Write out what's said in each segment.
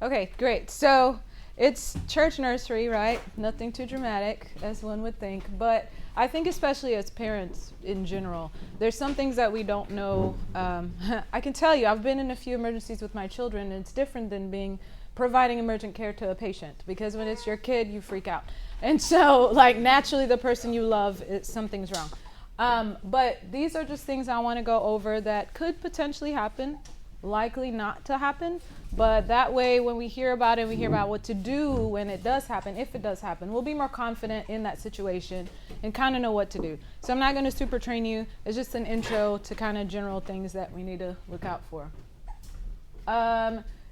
Okay, great. So it's church nursery, right? Nothing too dramatic, as one would think. But I think, especially as parents in general, there's some things that we don't know. I can tell you, I've been in a few emergencies with my children, and it's different than providing emergent care to a patient, because when it's your kid, you freak out. And so, like, naturally, the person you love, something's wrong. But these are just things I want to go over that could potentially happen, likely not to happen. But that way, when we hear about it, we hear about what to do when it does happen, if it does happen, we'll be more confident in that situation and kind of know what to do. So I'm not going to super train you. It's just an intro to kind of general things that we need to look out for.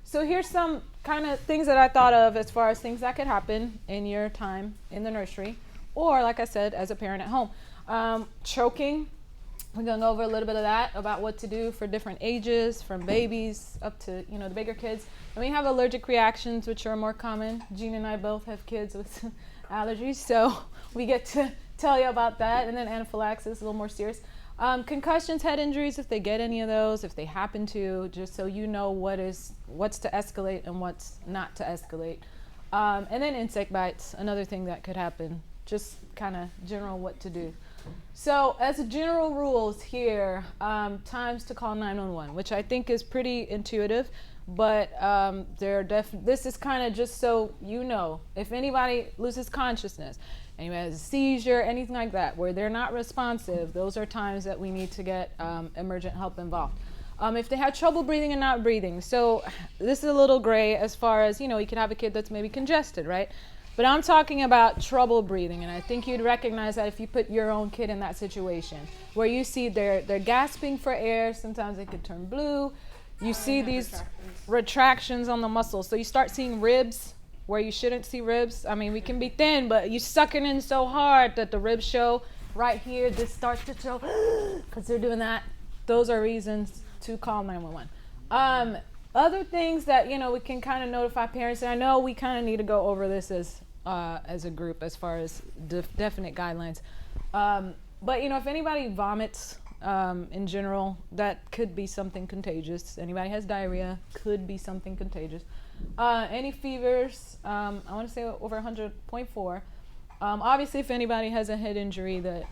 So here's some kind of things that I thought of as far as things that could happen in your time in the nursery, or like I said, as a parent at home. Choking. We're going to go over a little bit of that, about what to do for different ages, from babies up to, the bigger kids. And we have allergic reactions, which are more common. Jean and I both have kids with allergies, so we get to tell you about that. And then anaphylaxis, a little more serious. Concussions, head injuries, if they get any of those, if they happen to, just so you know what's to escalate and what's not to escalate. And then insect bites, another thing that could happen. Just kind of general what to do. So as a general rules here, times to call 911, which I think is pretty intuitive, but this is kind of just so you know, if anybody loses consciousness, anybody has a seizure, anything like that, where they're not responsive, those are times that we need to get emergent help involved. If they have trouble breathing and not breathing, so this is a little gray as far as, you could have a kid that's maybe congested, right? But I'm talking about trouble breathing, and I think you'd recognize that if you put your own kid in that situation, where you see they're gasping for air, sometimes they could turn blue. You see these retractions on the muscles. So you start seeing ribs where you shouldn't see ribs. I mean, we can be thin, but you sucking in so hard that the ribs show right here. This starts to show because they're doing that. Those are reasons to call 911. Other things that, we can kind of notify parents, and I know we kind of need to go over this as a group as far as definite guidelines. But, if anybody vomits in general, that could be something contagious. Anybody has diarrhea, could be something contagious. Any fevers, I want to say over 100.4. Obviously, if anybody has a head injury that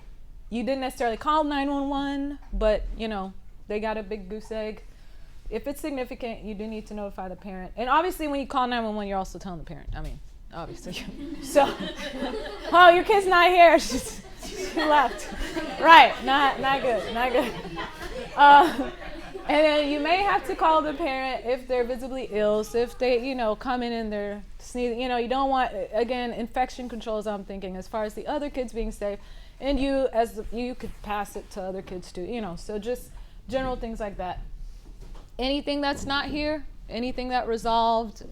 you didn't necessarily call 911, but, they got a big goose egg. If it's significant, you do need to notify the parent. And obviously, when you call 911, you're also telling the parent. I mean, obviously. So, oh, your kid's not here. She left. Right. Not good. Not good. And then you may have to call the parent if they're visibly ill. So if they, come in and they're sneezing, you don't want, again, infection controls, I'm thinking, as far as the other kids being safe. And you could pass it to other kids too, so just general things like that. Anything that's not here, anything that resolved,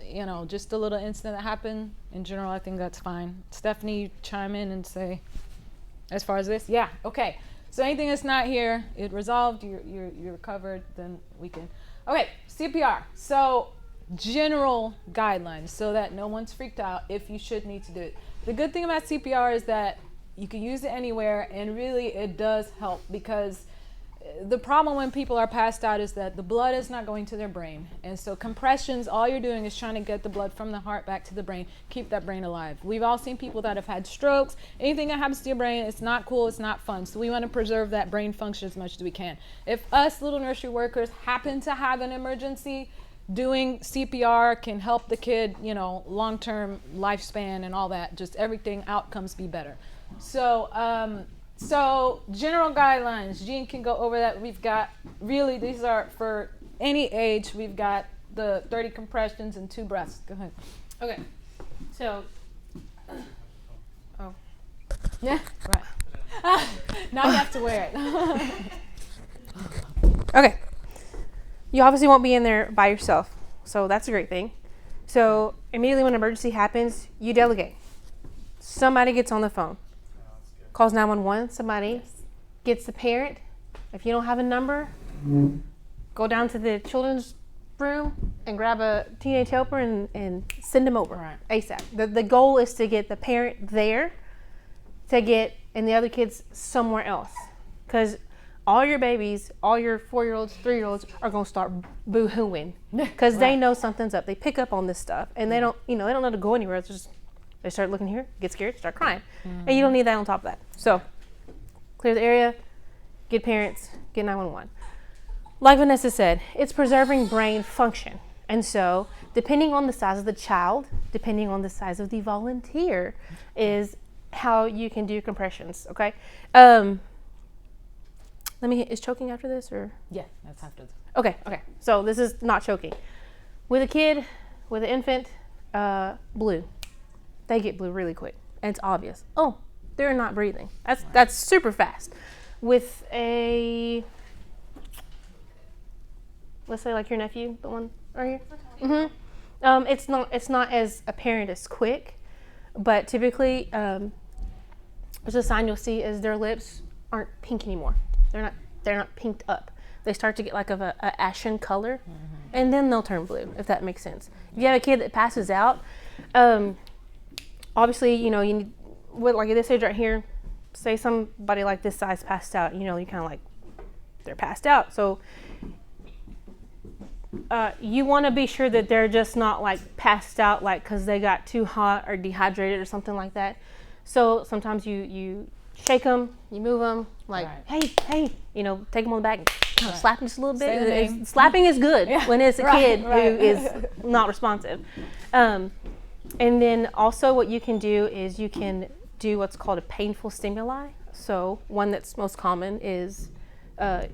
just a little incident that happened, in general, I think that's fine. Stephanie, chime in and say, as far as this, yeah, okay. So anything that's not here, it resolved, you're recovered, then we can. Okay, CPR. So general guidelines so that no one's freaked out if you should need to do it. The good thing about CPR is that you can use it anywhere, and really it does help, because the problem when people are passed out is that the blood is not going to their brain. And so compressions, all you're doing is trying to get the blood from the heart back to the brain, keep that brain alive. We've all seen people that have had strokes. Anything that happens to your brain, it's not cool, it's not fun. So we want to preserve that brain function as much as we can. If us little nursery workers happen to have an emergency, doing CPR can help the kid, long-term lifespan and all that, just everything, outcomes be better. So general guidelines, Jean can go over that. We've got, really, these are for any age. We've got the 30 compressions and 2 breaths. Go ahead. Okay, so, Yeah, right. Now you have to wear it. okay. You obviously won't be in there by yourself, so that's a great thing. So immediately when an emergency happens, you delegate. Somebody gets on the phone. Calls 911, somebody gets the parent. If you don't have a number, go down to the children's room and grab a teenage helper and send them over ASAP. The goal is to get the parent there, and the other kids somewhere else. Because all your babies, all your 4-year-olds, 3-year-olds are going to start boo-hooing because they know something's up. They pick up on this stuff, and they don't, they don't know to go anywhere. It's just they start looking here, get scared, start crying, and you don't need that on top of that. So clear the area, get parents, get 911. Like Vanessa said, it's preserving brain function. And so, depending on the size of the child, depending on the size of the volunteer, is how you can do compressions, okay? Is choking after this, or? Yeah, that's after this. Okay. So this is not choking. With a kid, with an infant, blue. They get blue really quick, and it's obvious. Oh, they're not breathing. That's super fast. With a, let's say like your nephew, the one right here. It's not as apparent as quick, but typically, there's a sign you'll see is their lips aren't pink anymore. They're not pinked up. They start to get like a ashen color, and then they'll turn blue, if that makes sense. If you have a kid that passes out, obviously, you need, with like at this age right here, say somebody like this size passed out, you kind of like, they're passed out. So you want to be sure that they're just not like passed out like because they got too hot or dehydrated or something like that. So sometimes you shake them, you move them, like, hey, take them on the back and kind of slap them just a little bit. Slapping is good when it's a kid who is not responsive. And then also what you can do is you can do what's called a painful stimuli. So one that's most common is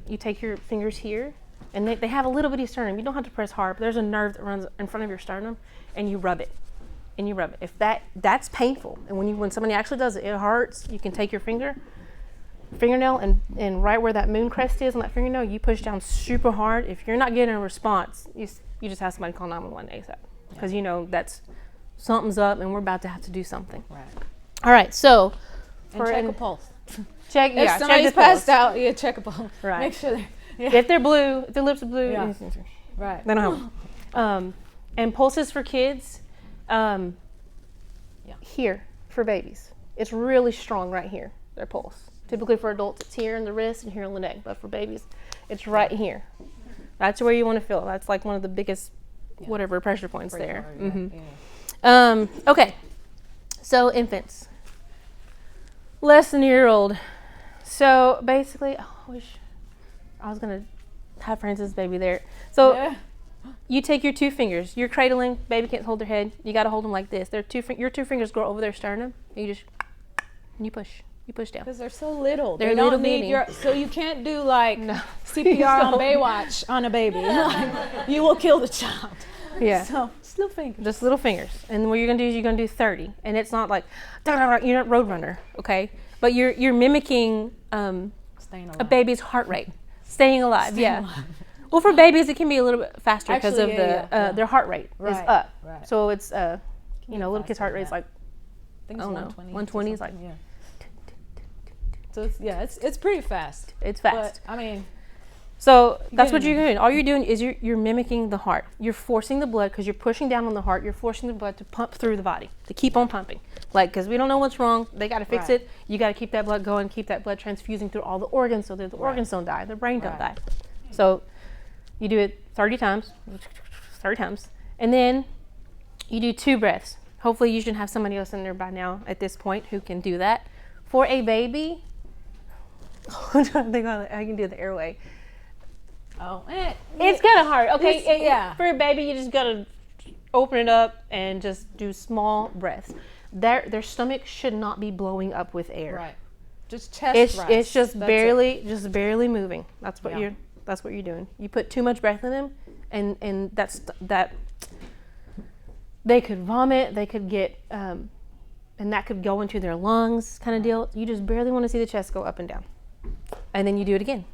you take your fingers here, and they have a little bitty sternum. You don't have to press hard, but there's a nerve that runs in front of your sternum, and you rub it. If that's painful, and when somebody actually does it, it hurts. You can take your fingernail, and right where that moon crest is on that fingernail, you push down super hard. If you're not getting a response, you just have somebody call 911 ASAP, because that's something's up, and we're about to have to do something. Right. All right. So, check a pulse. Check. If somebody's passed out, check a pulse. Right. Make sure. If they're blue, if their lips are blue, right. They don't have. And pulses for kids. Here for babies, it's really strong right here, their pulse. Typically for adults it's here in the wrist and here on the neck, but for babies it's right here. That's where you want to feel it. That's like one of the biggest pressure points there. Okay, so infants less than a year old. So basically, I wish I was gonna have Francis' baby there. So you take your 2 fingers. You're cradling. Baby can't hold their head. You got to hold them like this. Your 2 fingers go over their sternum. And you push. You push down. Because they're so little. They're little bitty. So you can't do like CPR on Baywatch on a baby. You will kill the child. Yeah. So just little fingers. Just little fingers. And what you're gonna do is you're gonna do 30. And it's not like you're not Roadrunner, okay? But you're mimicking a baby's heart rate. Staying alive. Staying alive. Well, for babies, it can be a little bit faster because of their heart rate is up. Right. So it's, little kids' heart rate is like, I think it's 120. 120 is like, So it's pretty fast. It's fast. But, so that's what you're doing. All you're doing is you're mimicking the heart. You're forcing the blood because you're pushing down on the heart. You're forcing the blood to pump through the body, to keep on pumping. Like, because we don't know what's wrong. They got to fix it. You got to keep that blood going, keep that blood transfusing through all the organs so that the organs don't die, the brain don't die. So you do it 30 times, and then you do 2 breaths. Hopefully you should have somebody else in there by now at this point who can do that. For a baby, I'm trying to think how I can do the airway. It's kind of hard. Okay, for a baby, you just gotta open it up and just do small breaths. Their stomach should not be blowing up with air. Right. Just chest rise. It's just barely moving. That's what you're doing. You put too much breath in them, and that they could vomit. They could get, and that could go into their lungs, kind of deal. You just barely want to see the chest go up and down, and then you do it again,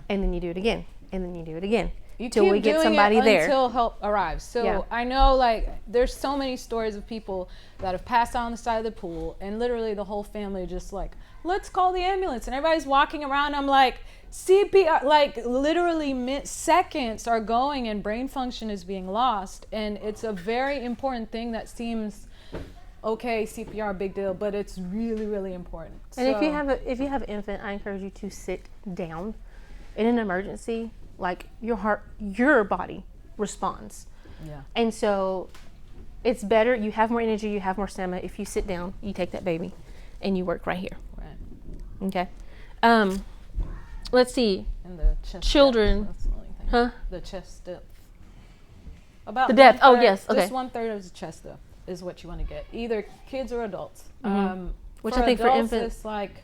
and then you do it again, and then you do it again. Until we get somebody there. Until help arrives. So I know, like, there's so many stories of people that have passed out on the side of the pool, and literally the whole family just like, let's call the ambulance, and everybody's walking around. I'm like, CPR, like literally seconds are going and brain function is being lost, and it's a very important thing that seems okay, CPR, big deal, but it's really, really important. And if you have an infant, I encourage you to sit down. In an emergency, like your body responds. Yeah. And so it's better, you have more energy, you have more stamina if you sit down, you take that baby, and you work right here. Right. Okay. Let's see. And the chest Children. Depth, that's the only thing. Huh? The chest depth. About The depth. Oh, 1/3, yes. Okay. Just 1/3 of the chest depth is what you want to get, either kids or adults. Which for I think for adults, infants, it's like,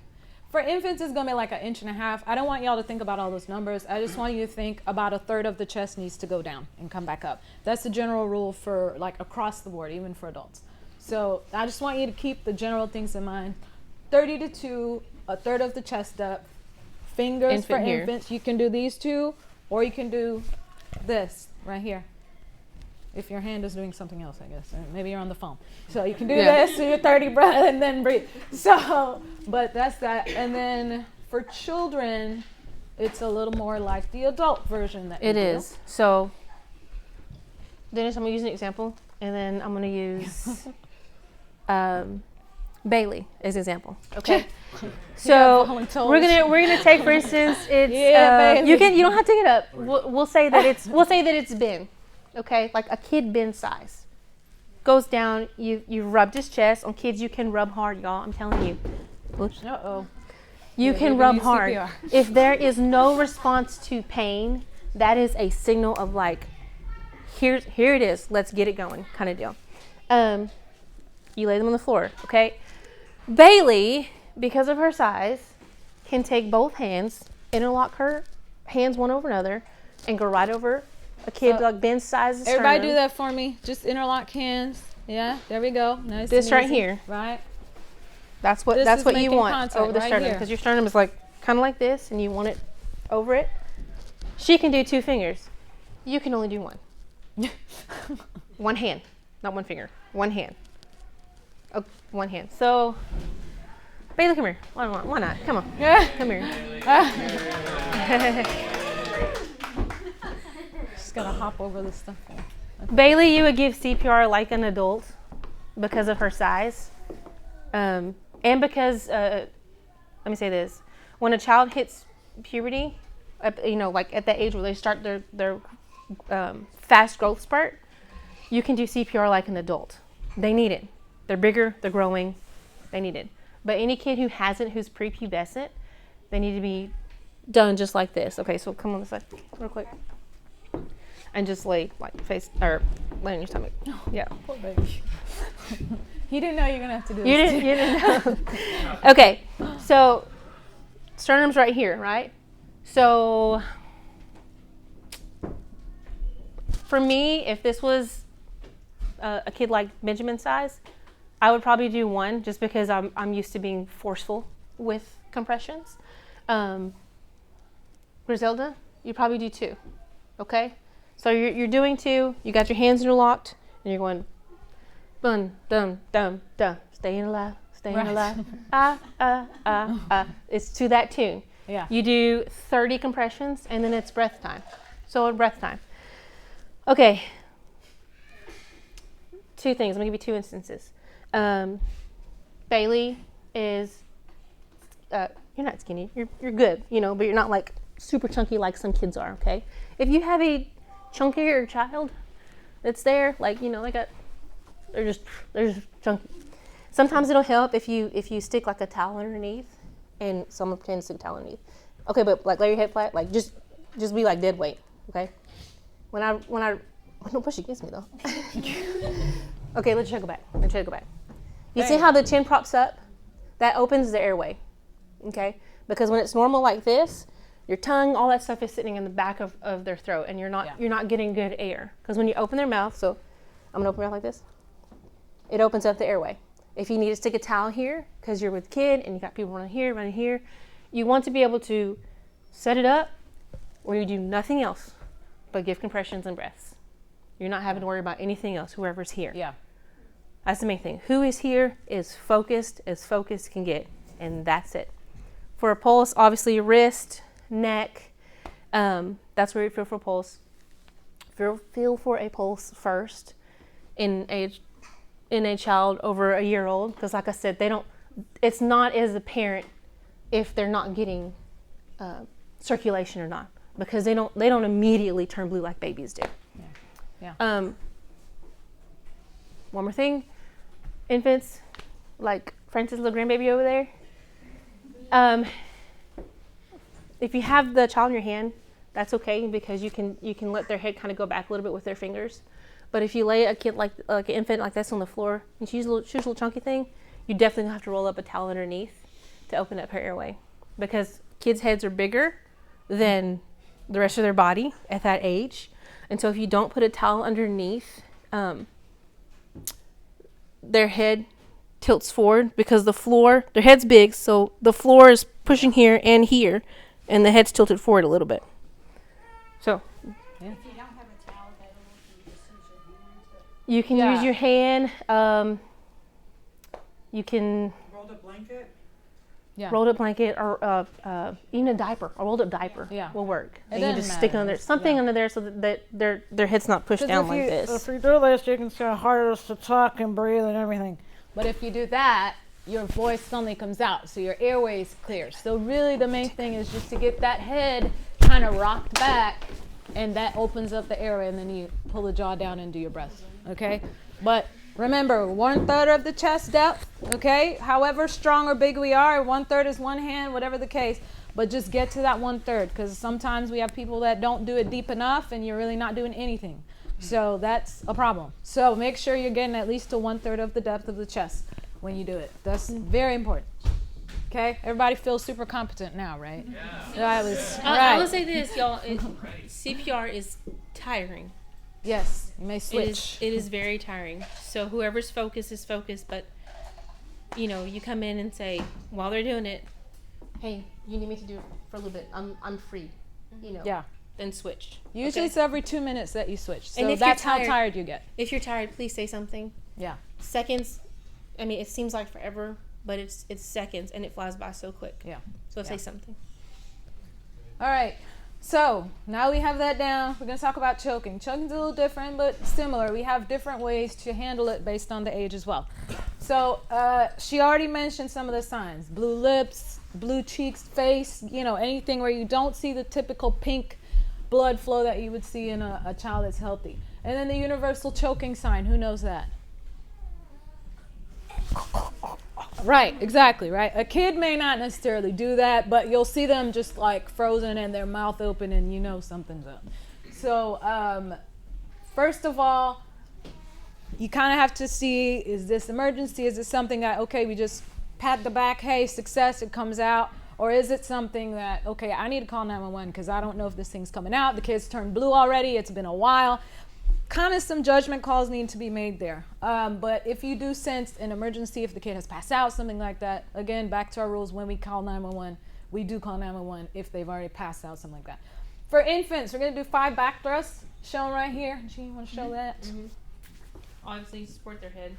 for infants, it's gonna be like 1.5 inches. I don't want y'all to think about all those numbers. I just want you to think about 1/3 of the chest needs to go down and come back up. That's the general rule for like across the board, even for adults. So I just want you to keep the general things in mind. 30 to 2, 1/3 of the chest depth. Fingers Infant for here. infants. You can do these two, or you can do this right here. If your hand is doing something else, I guess. Or maybe you're on the phone. So you can do this, so you're 30 breath, and then breathe. So, but that's that. And then for children, it's a little more like the adult version that you it do. is. So, Dennis, I'm going to use an example, and then I'm going to use Bailey as an example. Okay. So we're gonna take, for instance, it's Bailey. you don't have to get up. We'll say that it's Ben, okay, like a kid Ben size. Goes down. You rubbed his chest. On kids, you can rub hard, y'all. I'm telling you. Oops. Uh-oh. You Yeah, can maybe rub use hard. CPR. If there is no response to pain, that is a signal of like, here it is. Let's get it going, kind of deal. You lay them on the floor, okay? Bailey, because of her size, can take both hands, interlock her hands one over another, and go right over a kid like Ben's size. Everybody do that for me. Just interlock hands. Yeah, there we go. Nice. This and right easy. here. Right. That's what This is you making want contact over the right sternum, here. because your sternum is like kind of like this, and you want it over it. She can do 2 fingers. You can only do 1. 1 hand, not 1 finger. 1 hand. Oh, 1 hand. So, Bailey, come here. Why not? Come on. Come here. Just gotta hop over this stuff. Bailey, you would give CPR like an adult because of her size. And because, let me say this, when a child hits puberty, like at the age where they start their fast growth spurt, you can do CPR like an adult. They need it. They're bigger, they're growing, they need it. But any kid who hasn't, who's prepubescent, they need to be done just like this. Okay, so come on this side real quick. And just lay like face, or lay on your stomach. Yeah. Poor baby. He didn't know you were gonna have to do You this. didn't know. Okay, so sternum's right here, right? So for me, if this was a kid like Benjamin's size, I would probably do 1 just because I'm used to being forceful with compressions. Griselda, you probably do 2. Okay, so you're doing 2. You got your hands interlocked, and you're going, dum dum dum dum, staying alive, staying alive. It's to that tune. Yeah. You do 30 compressions, and then it's breath time. So breath time. Okay. 2 things. I'm gonna give you 2 instances. Bailey is, you're not skinny. You're good, but you're not like super chunky like some kids are. Okay. If you have a chunkier child that's there, like they're just chunky. Sometimes it'll help if you stick like a towel underneath, and someone pretend to stick a towel underneath. Okay, but like lay your head flat, like just be like dead weight. Okay. When I don't push against me though. Okay, let's go back. You see how the chin props up? That opens the airway. Okay? Because when it's normal like this, your tongue, all that stuff is sitting in the back of their throat, and you're not getting good air. Because when you open their mouth, so I'm gonna open my mouth like this, it opens up the airway. If you need to stick a towel here, because you're with a kid and you got people running here, you want to be able to set it up where you do nothing else but give compressions and breaths. You're not having to worry about anything else, whoever's here. Yeah. That's the main thing. Who is here is focused as focused can get, and that's it. For a pulse, obviously your wrist, neck, that's where you feel for a pulse. Feel for a pulse first in age in a child over a year old, because like I said, it's not as apparent if they're not getting circulation or not, because they don't immediately turn blue like babies do. Yeah. One more thing, infants, like Francis' little grandbaby over there. If you have the child in your hand, that's okay, because you can let their head kind of go back a little bit with their fingers. But if you lay a kid like an infant like this on the floor and she's a little chunky thing, you definitely have to roll up a towel underneath to open up her airway, because kids' heads are bigger than the rest of their body at that age. And so if you don't put a towel underneath, their head tilts forward, because their head's big, so the floor is pushing here, and the head's tilted forward a little bit. So If you don't have a towel available, can you just use your hand to you can use your hand. You can Rolled up blanket? rolled up blanket, or even a diaper. A rolled up diaper will work. It And you doesn't just stick it under matter. something under there, so that their head's not pushed down like this. If you do this, you can see how hard it is to talk and breathe and everything. But if you do that, your voice suddenly comes out, so your airway is clear. So really the main thing is just to get that head kind of rocked back, and that opens up the airway, and then you pull the jaw down and do your breath, okay? But remember, 1/3 of the chest depth, okay? However strong or big we are, 1/3 is one hand, whatever the case. But just get to that 1/3, because sometimes we have people that don't do it deep enough, and you're really not doing anything. So that's a problem. So make sure you're getting at least to 1/3 of the depth of the chest when you do it. That's very important. Okay, everybody feels super competent now, right? Yeah. I Right. will say this, y'all. CPR is tiring. Yes, you may switch. It is very tiring. So whoever's focused is focused, but you come in and say, while they're doing it, hey, you need me to do it for a little bit. I'm free. Yeah. Then switch. Usually okay? it's every 2 minutes that you switch. So And if that's you're how tired you get. If you're tired, please say something. Yeah. Seconds. I mean, it seems like forever, but it's seconds, and it flies by so quick. Yeah. So say something. All right. So now we have that down. We're going to talk about choking. Choking's a little different, but similar. We have different ways to handle it based on the age as well. So she already mentioned some of the signs: blue lips, blue cheeks, face, anything where you don't see the typical pink blood flow that you would see in a child that's healthy. And then the universal choking sign. Who knows that? Right, exactly, right? A kid may not necessarily do that, but you'll see them just like frozen and their mouth open, and something's up. So first of all, you kind of have to see, is this emergency? Is this something that, okay, we just pat the back, hey, success, it comes out? Or is it something that, okay, I need to call 911 because I don't know if this thing's coming out. The kid's turned blue already. It's been a while. Kind of some judgment calls need to be made there. But if you do sense an emergency, if the kid has passed out, something like that, again, back to our rules, when we call 911, we do call 911 if they've already passed out, something like that. For infants, we're going to do 5 back thrusts, shown right here. Jean, you want to show that? Mm-hmm. Obviously, support their head.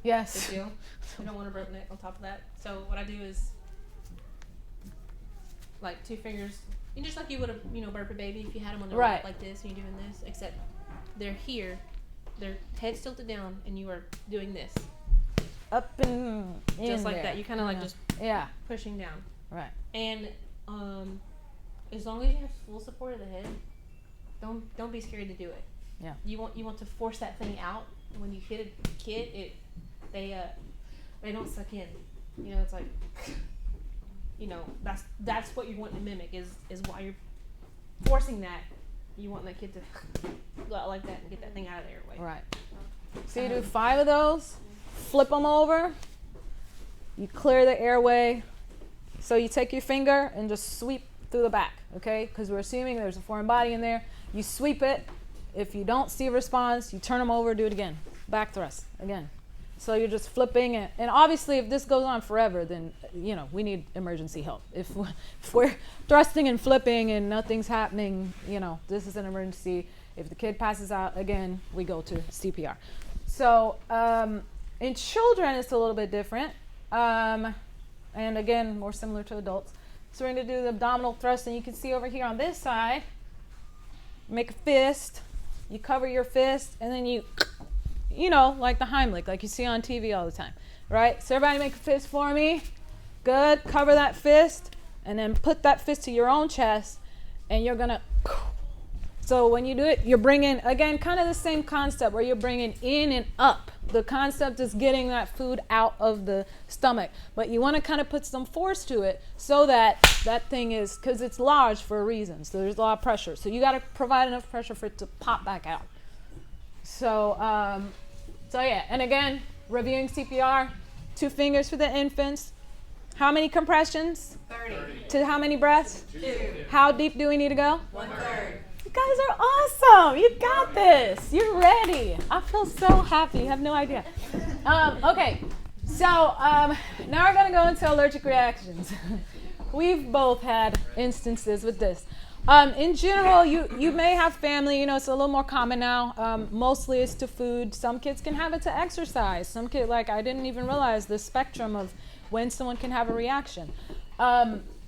Yes. Big deal. We don't want a broken neck on top of that. So what I do is, like 2 fingers, and just like you would have, burp a baby if you had them on their lap like this, and you're doing this, except they're here, their head's tilted down, and you are doing this. Up and in Just like there. that. You kind of like just pushing down. Right. And as long as you have full support of the head, don't be scared to do it. Yeah. You want to force that thing out. When you hit a kid, they don't suck in. It's like, that's what you want to mimic is while you're forcing that, you want that kid to go out like that and get that thing out of the airway. Right. So you do 5 of those, flip them over, you clear the airway. So you take your finger and just sweep through the back, okay? Because we're assuming there's a foreign body in there. You sweep it. If you don't see a response, you turn them over, do it again. Back thrust, again. So you're just flipping it. And obviously, if this goes on forever, then, we need emergency help. If we're thrusting and flipping and nothing's happening, this is an emergency. If the kid passes out, again, we go to CPR. So in children, it's a little bit different. And again, more similar to adults. So we're going to do the abdominal thrust. And you can see over here on this side, make a fist. You cover your fist, and then you like the Heimlich, like you see on TV all the time, right? So everybody make a fist for me. Good. Cover that fist, and then put that fist to your own chest, and you're gonna. So when you do it, you're bringing, again, kind of the same concept where you're bringing in and up. The concept is getting that food out of the stomach. But you want to kind of put some force to it so that that thing is, because it's large for a reason. So there's a lot of pressure. So you got to provide enough pressure for it to pop back out. So, yeah. And again, reviewing CPR, 2 fingers for the infants. How many compressions? 30. To how many breaths? 2. How deep do we need to go? 1/3. You guys are awesome. You got this. You're ready. I feel so happy. You have no idea. Okay, so now we're going to go into allergic reactions. We've both had instances with this. In general, you may have family, it's a little more common now. Mostly it's to food. Some kids can have it to exercise. Some kids, I didn't even realize the spectrum of when someone can have a reaction.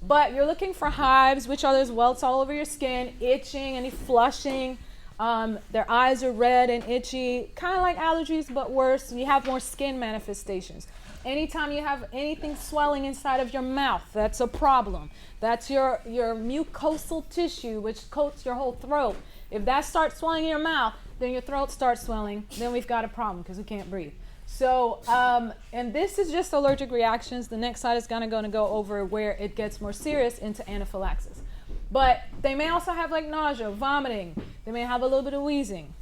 But you're looking for hives, which are those welts all over your skin, itching, any flushing. Their eyes are red and itchy, kind of like allergies, but worse. You have more skin manifestations. Anytime you have anything swelling inside of your mouth, that's a problem. That's your mucosal tissue, which coats your whole throat. If that starts swelling in your mouth, then your throat starts swelling. Then we've got a problem because we can't breathe. So, and this is just allergic reactions. The next slide is going to go over where it gets more serious into anaphylaxis. But they may also have nausea, vomiting. They may have a little bit of wheezing.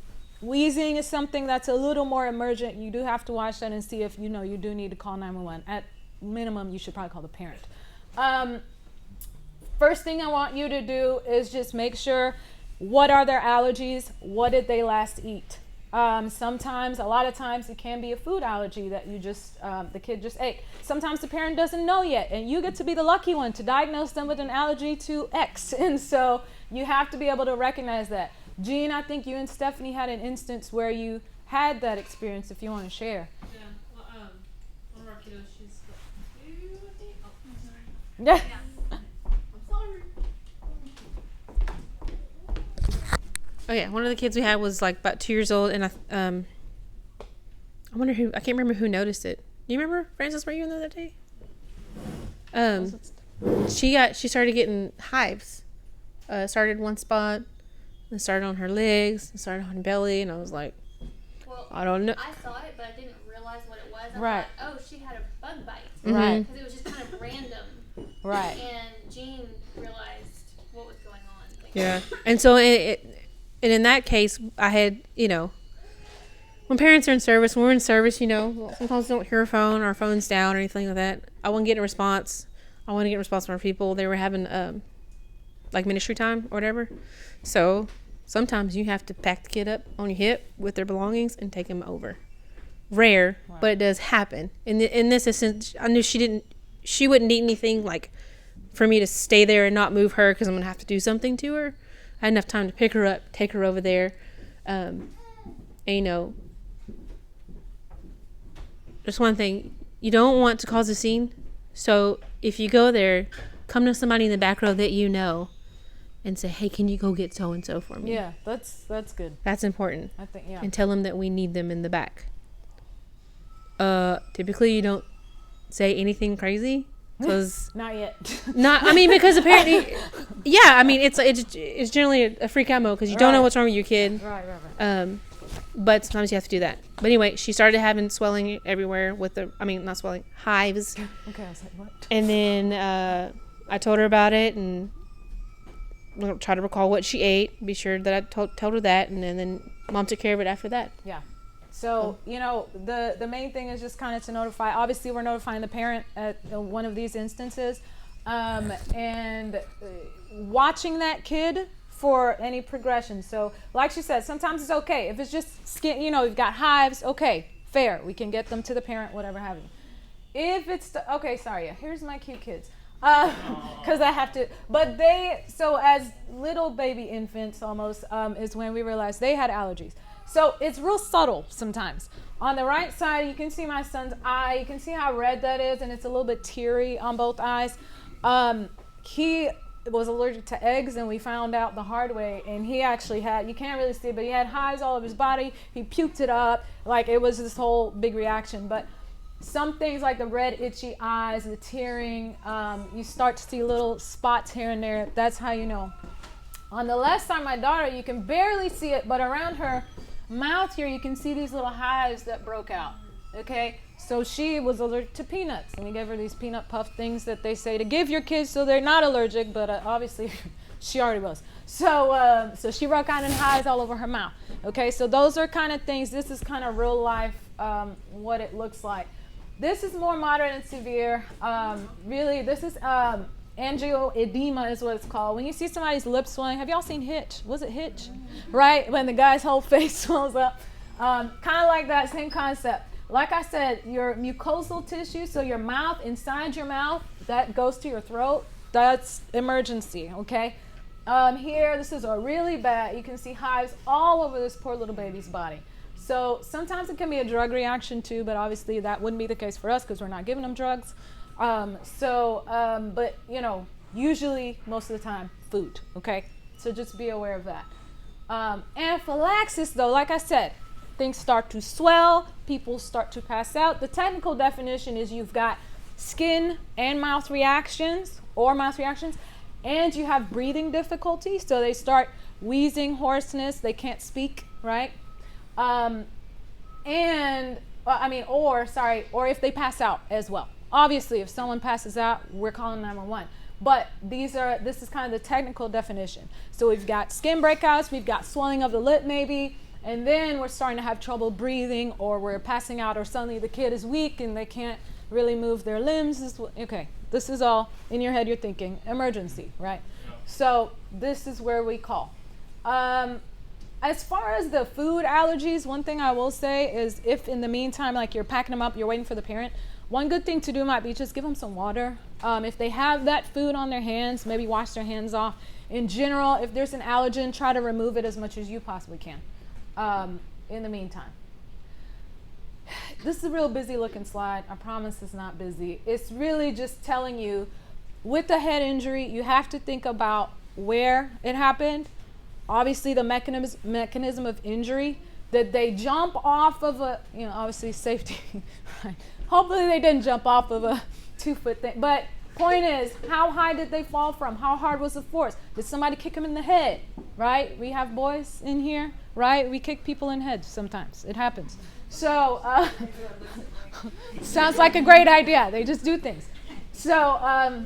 Wheezing is something that's a little more emergent. You do have to watch that and see if you do need to call 911. At minimum, you should probably call the parent. First thing I want you to do is just make sure, what are their allergies? What did they last eat? Sometimes, a lot of times, it can be a food allergy that the kid just ate. Sometimes the parent doesn't know yet, and you get to be the lucky one to diagnose them with an allergy to X. And so you have to be able to recognize that. Jean, I think you and Stephanie had an instance where you had that experience, if you want to share. Yeah, well, one of our kiddos, she's like 2, I think. Oh, I'm sorry. Yeah. I'm sorry. Oh yeah, one of the kids we had was about 2 years old, and I wonder who, I can't remember who noticed it. Do you remember, Francis? Were you in there that day? She started getting hives. Started one spot, then started on her legs, and started on her belly, and I was like, Well, I don't know. I saw it, but I didn't realize what it was. I Right. thought, oh, she had a bug bite. Right. Because it was just kind of random. Right. And Jean realized what was going on. Yeah, and so and in that case, I had, when parents are in service, when we're in service, sometimes we don't hear a phone or our phone's down or anything like that. I wasn't getting a response. I want to get a response from our people. They were having ministry time or whatever. So sometimes you have to pack the kid up on your hip with their belongings and take them over. Rare, right. But it does happen. In this instance, I knew she wouldn't need anything for me to stay there and not move her because I'm going to have to do something to her. I had enough time to pick her up, take her over there. And, just one thing, you don't want to cause a scene. So if you go there, come to somebody in the back row that you know and say, hey, can you go get so-and-so for me? Yeah, that's good. That's important. I think, yeah. And tell them that we need them in the back. Typically you don't say anything crazy. Because not yet. Because apparently, yeah, it's generally a freak out mode because you don't know what's wrong with your kid. Right. But sometimes you have to do that. But anyway, she started having swelling everywhere not swelling, hives. Okay, I was like, what? And then I told her about it and try to recall what she ate. Be sure that I told her that, and then Mom took care of it after that. Yeah. So, the main thing is just kind of to notify. Obviously, we're notifying the parent at one of these instances. And watching that kid for any progression. So, like she said, sometimes it's okay. If it's just skin, you've got hives, okay, fair. We can get them to the parent, whatever have you. If it's, here's my cute kids. Because I have to, but so as little baby infants almost, is when we realized they had allergies. So it's real subtle sometimes. On the right side, you can see my son's eye. You can see how red that is, and it's a little bit teary on both eyes. was allergic to eggs, and we found out the hard way. And he actually had, you can't really see, but he had hives all over his body. He puked it up. Like, it was this whole big reaction. But some things like the red itchy eyes, the tearing, you start to see little spots here and there. That's how you know. On the left side, my daughter, you can barely see it, but around her mouth here, you can see these little hives that broke out. Okay, so she was allergic to peanuts, and we gave her these peanut puff things that they say to give your kids so they're not allergic, but obviously she already was. So she broke out in hives all over her mouth. Okay, so those are kind of things. This is kind of real life, what it looks like. This is more moderate and severe. Really, this is angioedema is what it's called. When you see somebody's lips swelling, have y'all seen Hitch? Was it Hitch? Right, when the guy's whole face swells up. Kind of like that, same concept. Like I said, your mucosal tissue, so your mouth, inside your mouth, that goes to your throat, that's emergency, okay? Here, this is a really bad, you can see hives all over this poor little baby's body. So sometimes it can be a drug reaction too, but obviously that wouldn't be the case for us because we're not giving them drugs. But you know, usually most of the time, food, okay? So just be aware of that. Anaphylaxis though, like I said, things start to swell, people start to pass out. The technical definition is you've got skin and mouth reactions, and you have breathing difficulty. So they start wheezing, hoarseness, they can't speak, right? Or if they pass out as well. Obviously, if someone passes out, we're calling 911. But this is kind of the technical definition. So we've got skin breakouts, we've got swelling of the lip maybe, and then we're starting to have trouble breathing, or we're passing out, or suddenly the kid is weak and they can't really move their limbs. Okay, this is all in your head, you're thinking emergency, right? Yeah. So this is where we call. As far as the food allergies, one thing I will say is if in the meantime, like you're packing them up, you're waiting for the parent, one good thing to do might be just give them some water. If they have that food on their hands, maybe wash their hands off. In general, if there's an allergen, try to remove it as much as you possibly can. In the meantime. This is a real busy looking slide. I promise it's not busy. It's really just telling you with the head injury, you have to think about where it happened. Obviously the mechanism of injury. Did they jump off of a, obviously safety. Right? Hopefully they didn't jump off of a 2-foot thing. But point is, how high did they fall from? How hard was the force? Did somebody kick them in the head? Right? We have boys in here, right? We kick people in heads sometimes. It happens. So, sounds like a great idea. They just do things. So,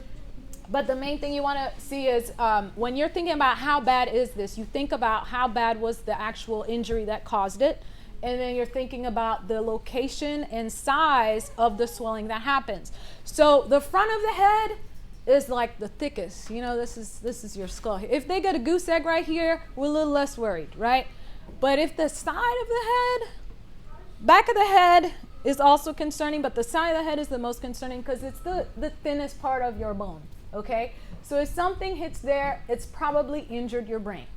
but the main thing you want to see is when you're thinking about how bad is this, you think about how bad was the actual injury that caused it. And then you're thinking about the location and size of the swelling that happens. So the front of the head is like the thickest. This is your skull. If they get a goose egg right here, we're a little less worried, right? But if the side of the head, back of the head is also concerning, but the side of the head is the most concerning because it's the thinnest part of your bone, okay? So if something hits there, it's probably injured your brain.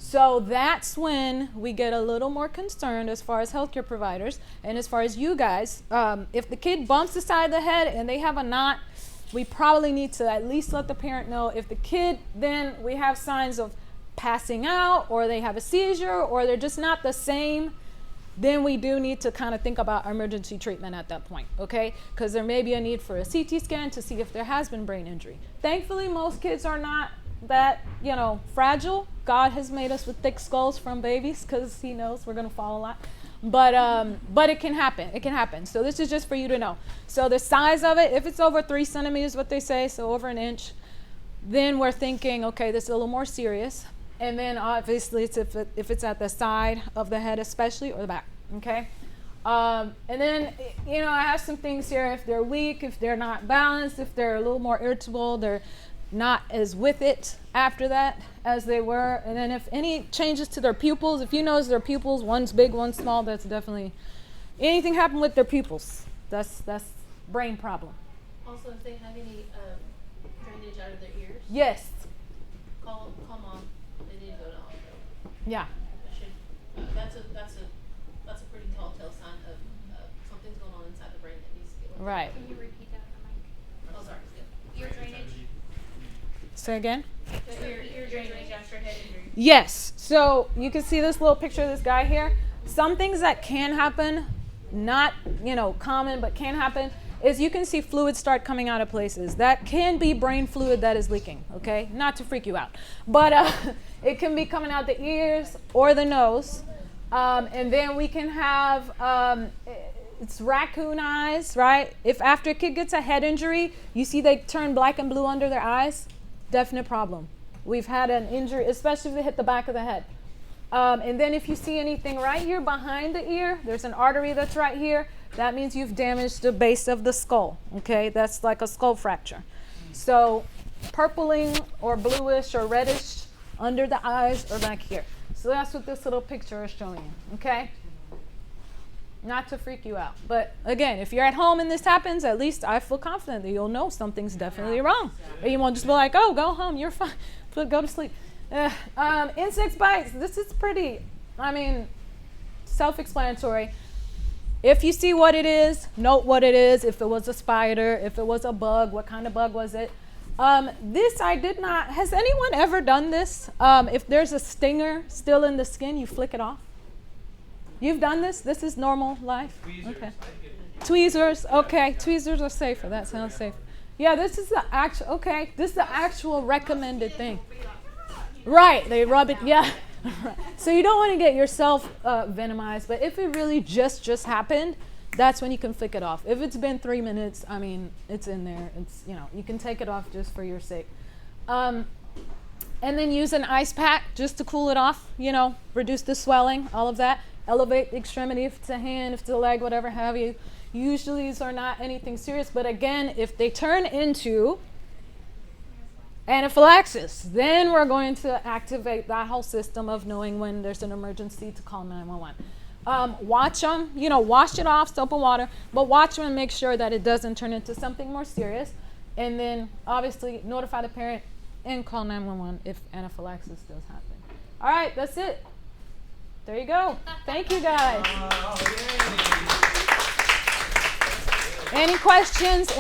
So that's when we get a little more concerned as far as healthcare providers and as far as you guys. If the kid bumps the side of the head and they have a knot, we probably need to at least let the parent know. If the kid, then we have signs of passing out or they have a seizure or they're just not the same, then we do need to kind of think about emergency treatment at that point, okay? Because there may be a need for a CT scan to see if there has been brain injury. Thankfully, most kids are not that, fragile. God has made us with thick skulls from babies because he knows we're going to fall a lot. But it can happen. It can happen. So this is just for you to know. So the size of it, if it's over 3 centimeters, what they say, so over an inch, then we're thinking, okay, this is a little more serious. And then obviously it's if it's at the side of the head especially or the back, okay? And then, I have some things here. If they're weak, if they're not balanced, if they're a little more irritable, they're not as with it after that as they were. And then if any changes to their pupils, if you notice their pupils, one's big, one's small, that's definitely anything happened with their pupils. That's brain problem. Also, if they have any drainage out of their ears, Yes. call mom. They need to go to the hospital. Yeah. That's a pretty telltale sign of something's going on inside the brain that needs to get looked at. Right. Can you repeat that for Mike? Oh, sorry. Ear drainage. Say again? Ear drainage after head injury. Yes. So you can see this little picture of this guy here. Some things that can happen, not, common, but can happen, is you can see fluid start coming out of places. That can be brain fluid that is leaking, okay? Not to freak you out. But it can be coming out the ears or the nose. And then we can have, it's raccoon eyes, right? If after a kid gets a head injury, you see they turn black and blue under their eyes, definite problem. We've had an injury, especially if they hit the back of the head. And then if you see anything right here behind the ear, there's an artery that's right here. That means you've damaged the base of the skull, okay? That's like a skull fracture. So purpling or bluish or reddish under the eyes or back here. So that's what this little picture is showing you, okay? Not to freak you out. But again, if you're at home and this happens, at least I feel confident that you'll know something's definitely wrong. And you won't just be like, oh, go home, you're fine, go to sleep. Insect bites, this is pretty, self-explanatory. If you see what it is, note what it is. If it was a spider, if it was a bug, what kind of bug was it? This I did not, has anyone ever done this? If there's a stinger still in the skin, you flick it off. You've done this? This is normal life? Tweezers. Okay. Tweezers, okay. Tweezers are safer. That sounds safe. Yeah, this is the actual, okay. This is the actual recommended thing. Right, they rub it, yeah. So you don't want to get yourself venomized, but if it really just happened, that's when you can flick it off. If it's been 3 minutes, it's in there. It's, you can take it off just for your sake. And then use an ice pack just to cool it off, reduce the swelling, all of that. Elevate the extremity if it's a hand, if it's a leg, whatever have you. Usually these are not anything serious, but again, if they turn into anaphylaxis, then we're going to activate that whole system of knowing when there's an emergency to call 911. Watch them, wash it off, soap and water, but watch them and make sure that it doesn't turn into something more serious. And then obviously notify the parent and call 911 if anaphylaxis does happen. All right, that's it. There you go. Thank you, guys. Any questions?